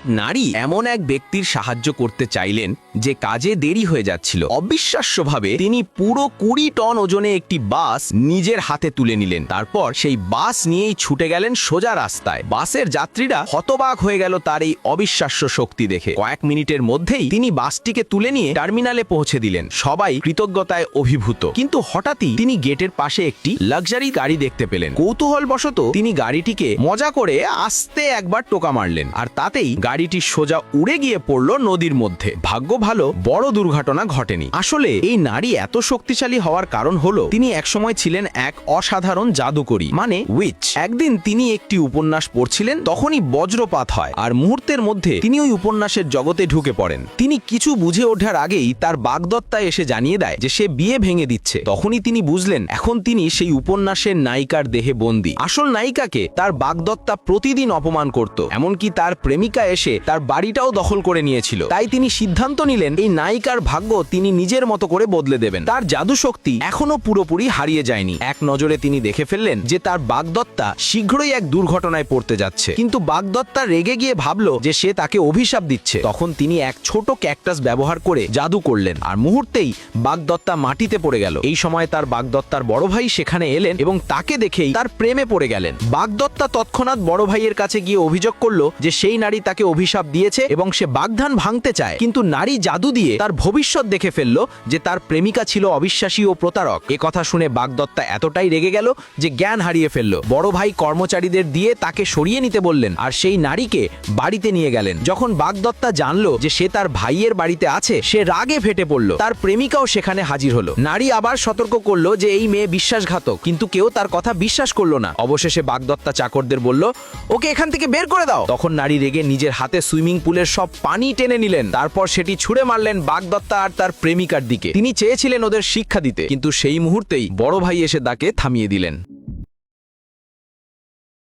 নারী এমন এক ব্যক্তির সাহায্য করতে চাইলেন যে কাজে দেরি হয়ে যাচ্ছিল। অবিশ্বাস্যভাবে তিনি পুরো 20 টন ওজনে একটি বাস নিজের হাতে তুলে নিলেন। তারপর সেই বাস নিয়েই ছুটে গেলেন সোজা রাস্তায়। বাসের যাত্রীরা হতবাক হয়ে গেল তার এই অবিশ্বাস্য শক্তি দেখে। কয়েক মিনিটের মধ্যেই তিনি বাসটিকে তুলে নিয়ে টার্মিনালে পৌঁছে দিলেন। সবাই কৃতজ্ঞতায় অভিভূত। কিন্তু হঠাৎই তিনি গেটের পাশে একটি লাক্সারি গাড়ি দেখতে পেলেন। কৌতূহলবশত তিনি গাড়িটিকে মজা করে আস্তে একবার টোকা মারলেন, আর তাতেই গাড়িটি সোজা উড়ে গিয়ে পড়ল নদীর মধ্যে। ভাগ্য ভালো, বড় দুর্ঘটনা ঘটেনি। আসলে এই নারী এত শক্তিশালী হওয়ার কারণ হলো তিনি একসময় ছিলেন এক অসাধারণ জাদুকরী, মানে উইচ। একদিন তিনি একটি উপন্যাস পড়ছিলেন, তখনই বজ্রপাত হয়, আর মুহূর্তের মধ্যে তিনি ওই উপন্যাসের জগতে ঢুকে পড়েন। তিনি কিছু বুঝে ওঠার আগেই তার বাগদত্তা এসে জানিয়ে দেয় যে সে বিয়ে ভেঙে দিচ্ছে। তখনই তিনি বুঝলেন এখন তিনি সেই উপন্যাসের নায়িকার দেহে বন্দী। আসল নায়িকাকে তার বাগদত্তা প্রতিদিন অপমান করত, এমনকি তার প্রেমিকা এসে তার বাড়িটাও দখল করে নিয়েছিল। তাই তিনি সিদ্ধান্ত নিলেন এই নায়িকার ভাগ্য তিনি নিজের মতো করে বদলে দেবেন। তার জাদু শক্তি এখনো পুরোপুরি হারিয়ে যায়নি। এক নজরে তিনি দেখে ফেললেন যে তার বাগদত্তা শীঘ্রই এক দুর্ঘটনায় পড়তে যাচ্ছে। কিন্তু বাগদত্তা রেগে গিয়ে ভাবল যে সে তাকে অভিশাপ দিচ্ছে। তখন তিনি এক ছোট ক্যাকটাস ব্যবহার করে জাদু করলেন, আর মুহূর্তেই বাগদত্তা মাটিতে পড়ে গেল। এই সময় তার বাগদত্তার বড় ভাই সেখানে এলেন এবং তাকে দেখেই তার প্রেমে পড়ে গেলেন। বাগদত্তা তৎক্ষণাৎ বড় ভাইয়ের কাছে গিয়ে অভিযোগ করলো যে সেই নারী তাকে অভিশাপ দিয়েছে এবং সে বাগধান ভাঙতে চায়। কিন্তু নারী জাদু দিয়ে তার ভবিষ্যৎ দেখে ফেললো যে তার প্রেমিকা ছিল অবিশ্বাসী ও প্রতারক। এ কথা শুনে বাগদত্তা এতটাই রেগে গেল যে জ্ঞান হারিয়ে ফেললো। বড় ভাই কর্মচারীদের দিয়ে তাকে সরিয়ে নিতে বললেন, আর সেই নারীকে বাড়িতে নিয়ে গেলেন। যখন বাগদত্তা জানলো যে সে তার ভাইয়ের বাড়িতে আছে, সে রাগে ফেটে পড়ল। তার প্রেমিকাও সেখানে হাজির হলো। নারী আবার সতর্ক করলো যে এই মেয়ে বিশ্বাসঘাতক, কিন্তু কেউ তার কথা বিশ্বাস করলো না। অবশেষে বাগদত্তা চাকরদের বলল, ওকে এখান থেকে বের করে দাও। তখন নারী রেগে নিজের হাতে সুইমিং পুলের সব পানি টেনে নিলেন। তারপর সেটি ছুঁড়ে মারলেন বাগদত্তা আর তার প্রেমিকার দিকে। তিনি চেয়েছিলেন ওদের শিক্ষা দিতে, কিন্তু সেই মুহূর্তেই বড় ভাই এসে তাকে থামিয়ে দিলেন।